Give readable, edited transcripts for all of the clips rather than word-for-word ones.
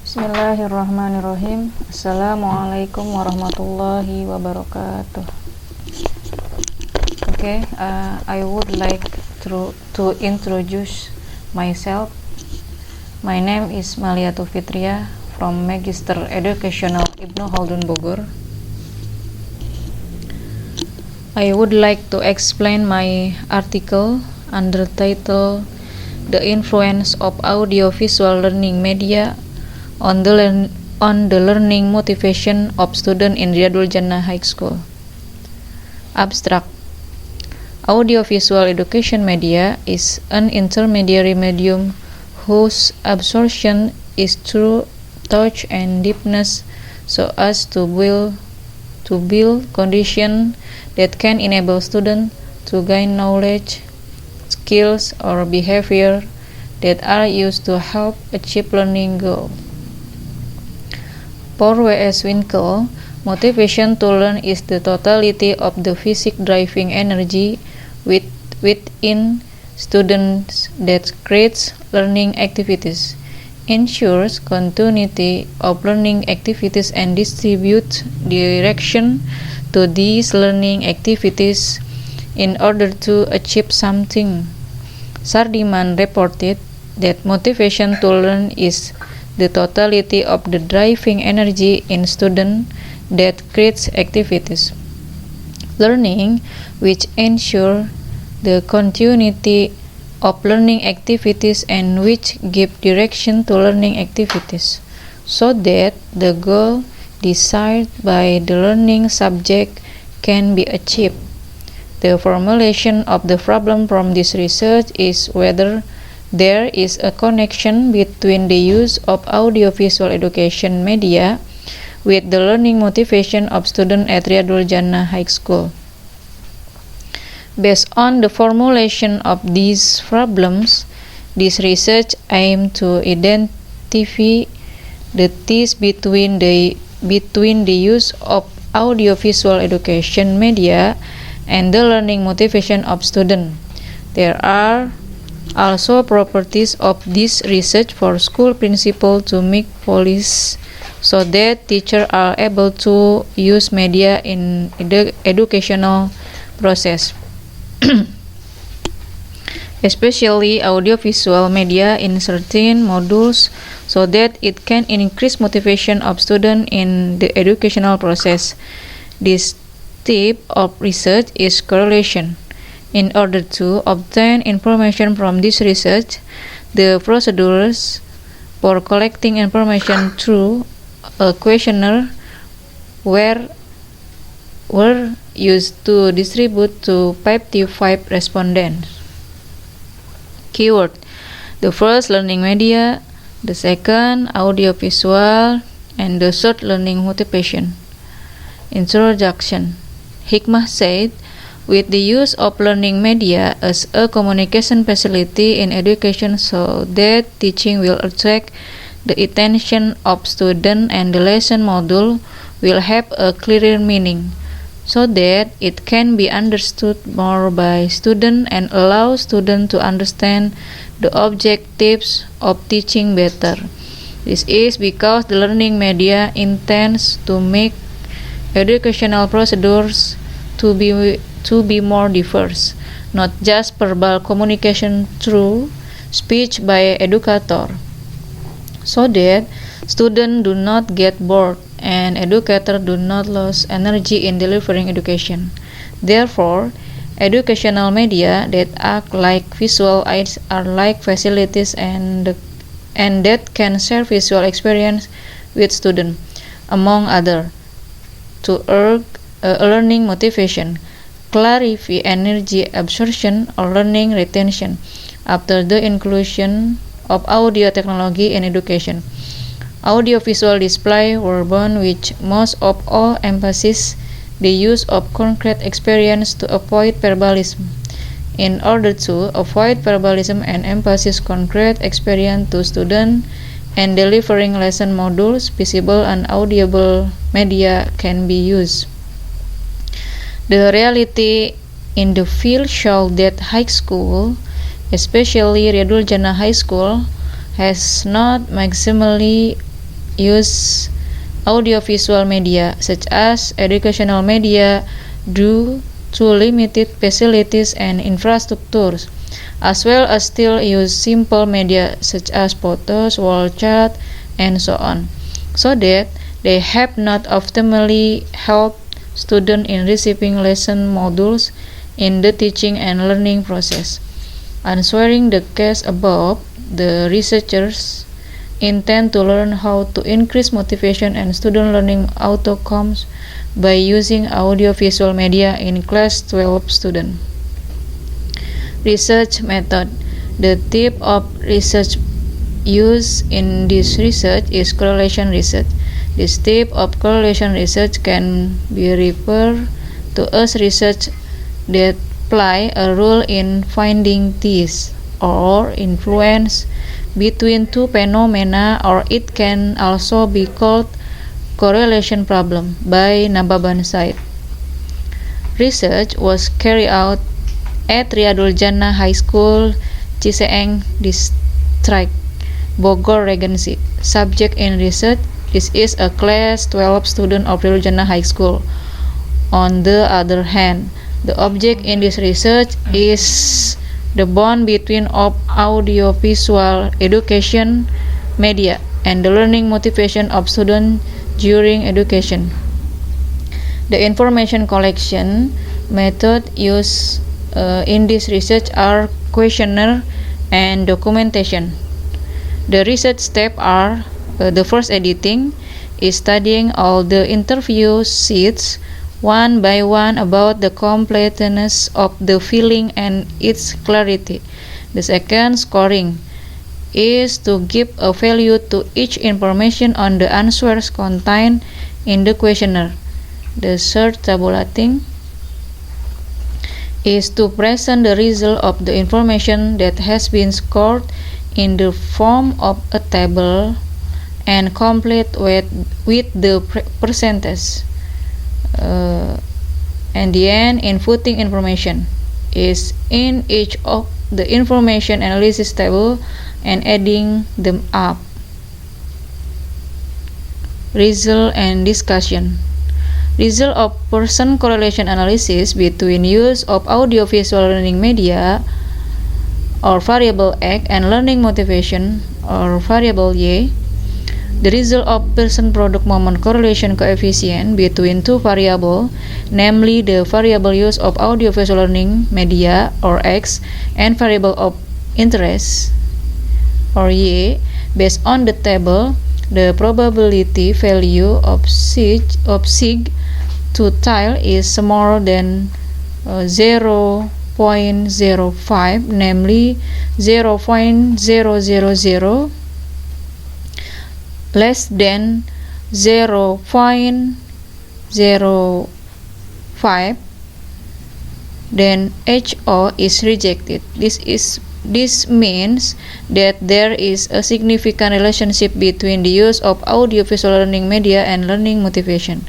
Bismillahirrahmanirrahim. Assalamualaikum warahmatullahi wabarakatuh. I would like to introduce myself. My name is Maliatu Fitria from Magister Educational Ibnu Khaldun Bogor. I would like to explain my article under title The Influence of Audiovisual Learning Media on the learning motivation of students in Riyadul Jannah High School. Abstract. Audiovisual education media is an intermediary medium whose absorption is through touch and deepness so as to build conditions that can enable students to gain knowledge, skills, or behavior that are used to help achieve learning goals. For W.S. Winkel, motivation to learn is the totality of the physical driving energy within students that creates learning activities, ensures continuity of learning activities, and distributes direction to these learning activities in order to achieve something. Sardiman reported that motivation to learn is the totality of the driving energy in students that creates activities. Learning, which ensure the continuity of learning activities and which give direction to learning activities, so that the goal desired by the learning subject can be achieved. The formulation of the problem from this research is whether there is a connection between the use of audiovisual education media with the learning motivation of students at Riyadul Jannah High School. Based on the formulation of these problems, this research aimed to identify the ties between the use of audiovisual education media and the learning motivation of students. There are also properties of this research for school principals to make policies so that teachers are able to use media in the educational process, especially audiovisual media in certain modules, so that it can increase motivation of students in the educational process. This type of research is correlation. In order to obtain information from this research, the procedures for collecting information through a questionnaire were used to distribute to 55 respondents. Keyword: the first, learning media; the second, audiovisual; and the third, learning motivation. Introduction. Hikmah said, with the use of learning media as a communication facility in education so that teaching will attract the attention of students and the lesson module will have a clearer meaning, so that it can be understood more by students and allow students to understand the objectives of teaching better. This is because the learning media intends to make educational procedures to be more diverse, not just verbal communication through speech by educator, so that students do not get bored and educators do not lose energy in delivering education. Therefore, educational media that act like visual aids are like facilities and that can share visual experience with students, among others, to earn learning motivation, clarify energy absorption, or learning retention. After the inclusion of audio technology in education, audiovisual display were born, which most of all emphasize the use of concrete experience to avoid verbalism. In order to avoid verbalism and emphasize concrete experience to students and delivering lesson modules, visible and audible media can be used. The reality in the field shows that high school, especially Riyadul Jannah High School, has not maximally use audiovisual media such as educational media due to limited facilities and infrastructures, as well as still use simple media such as photos, wall chat, and so on, so that they have not optimally helped students in receiving lesson modules in the teaching and learning process. Answering the case above, the researchers intend to learn how to increase motivation and student learning outcomes by using audiovisual media in class 12 students. Research method. The type of research used in this research is correlation research. This type of correlation research can be referred to as research that play a role in finding ties or influence between two phenomena, or it can also be called correlation problem by Nababan-Said. Research was carried out at Riyadul Jannah High School, Ciseeng District, Bogor Regency. Subject in research: this is a class 12 student of Riyadul Jannah High School. On the other hand, the object in this research is the bond between audiovisual education media and the learning motivation of students during education. The information collection method used in this research are questionnaire and documentation. The research steps are the first, editing, is studying all the interview sheets one by one about the completeness of the filling and its clarity. The second, scoring, is to give a value to each information on the answers contained in the questionnaire. The third, tabulating, is to present the result of the information that has been scored in the form of a table and complete with the percentage. And the end, inputting information, is in each of the information analysis table and adding them up. Result and discussion. Result of person correlation analysis between use of audiovisual learning media or variable X and learning motivation or variable Y. The result of person product moment correlation coefficient between two variables, namely the variable use of audiovisual learning media or X and variable of interest or Y, based on the table, the probability value of sig to tile is smaller than 0.05, namely 0.000, less than 0.05, then HO is rejected. This means that there is a significant relationship between the use of audiovisual learning media and learning motivation.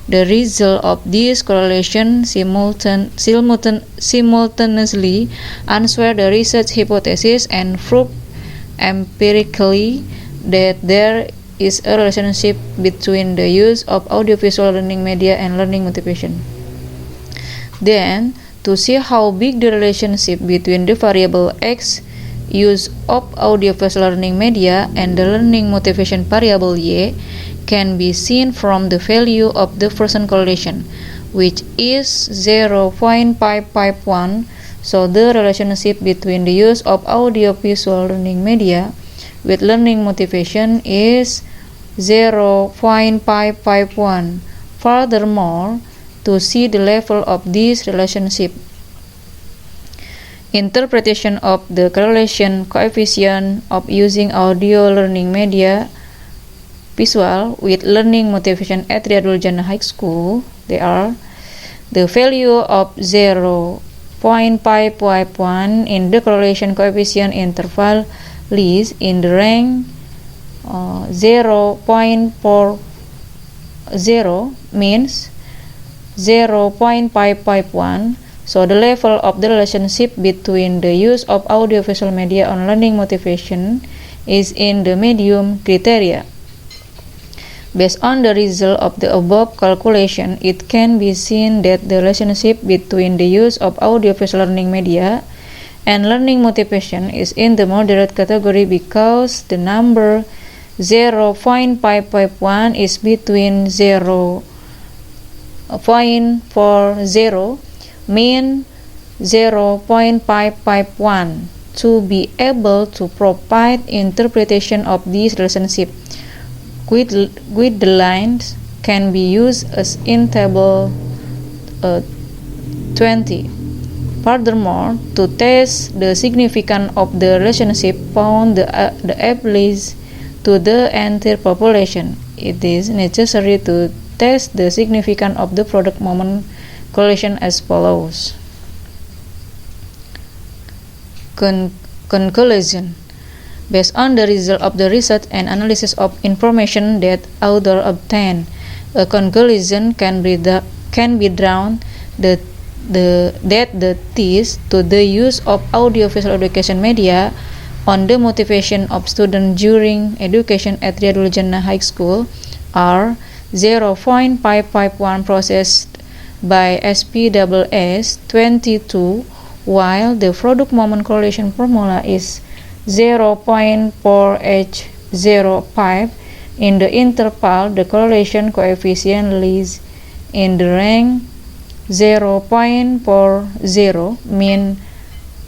The result of this correlation simultaneously answer the research hypothesis and prove empirically that there is a relationship between the use of audiovisual learning media and learning motivation. Then, to see how big the relationship between the variable X use of audiovisual learning media and the learning motivation variable Y can be seen from the value of the person correlation, which is 0.551. So the relationship between the use of audiovisual learning media with learning motivation is 0.551. Furthermore, to see the level of this relationship, interpretation of the correlation coefficient of using audio learning media visual with learning motivation at Riyadul Jannah High School, they are the value of 0.551 in the correlation coefficient interval lies in the range 0.40, means 0.551. So the level of the relationship between the use of audiovisual media on learning motivation is in the medium criteria. Based on the result of the above calculation, it can be seen that the relationship between the use of audiovisual learning media and learning motivation is in the moderate category because the number 0.551 is between 0.40 mean 0.551 to be able to provide interpretation of this relationship. With the lines can be used as in table 20. Furthermore, to test the significance of the relationship found the applies to the entire population, it is necessary to test the significance of the product moment correlation as follows. Conclusion. Based on the result of the research and analysis of information that author obtained, a conclusion can be drawn that the test to the use of audiovisual education media on the motivation of students during education at Riyadul Jannah High School are 0.551 processed by SPSS 22, while the product moment correlation formula is 0.4H05. In the interval, the correlation coefficient lies in the range 0.40 mean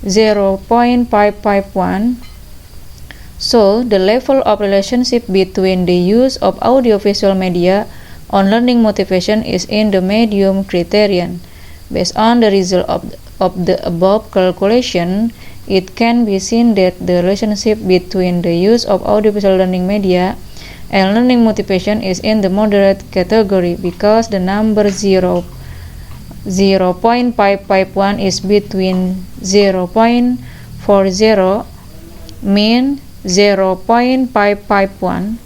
0.551. So, the level of relationship between the use of audiovisual media on learning motivation is in the medium criterion. Based on the result of the above calculation, it can be seen that the relationship between the use of audiovisual learning media and learning motivation is in the moderate category because the number 0.551 is between 0.40 mean 0.551.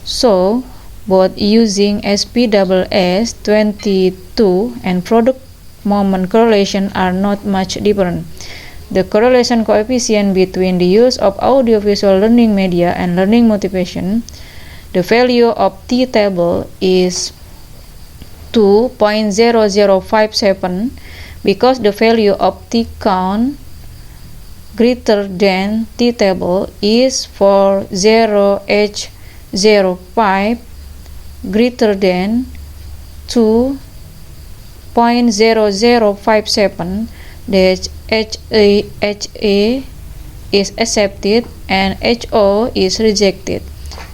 So, both using SPSS 22 and product moment correlation are not much different. The correlation coefficient between the use of audiovisual learning media and learning motivation, the value of t-table is 2.0057 because the value of t-count greater than t-table is for 0H05 greater than 2.0057, that HA is accepted and HO is rejected.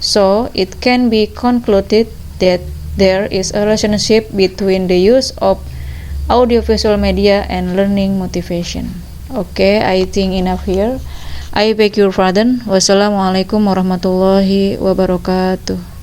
So it can be concluded that there is a relationship between the use of audiovisual media and learning motivation. Okay, I think enough here. I beg your pardon. Wassalamualaikum warahmatullahi wabarakatuh.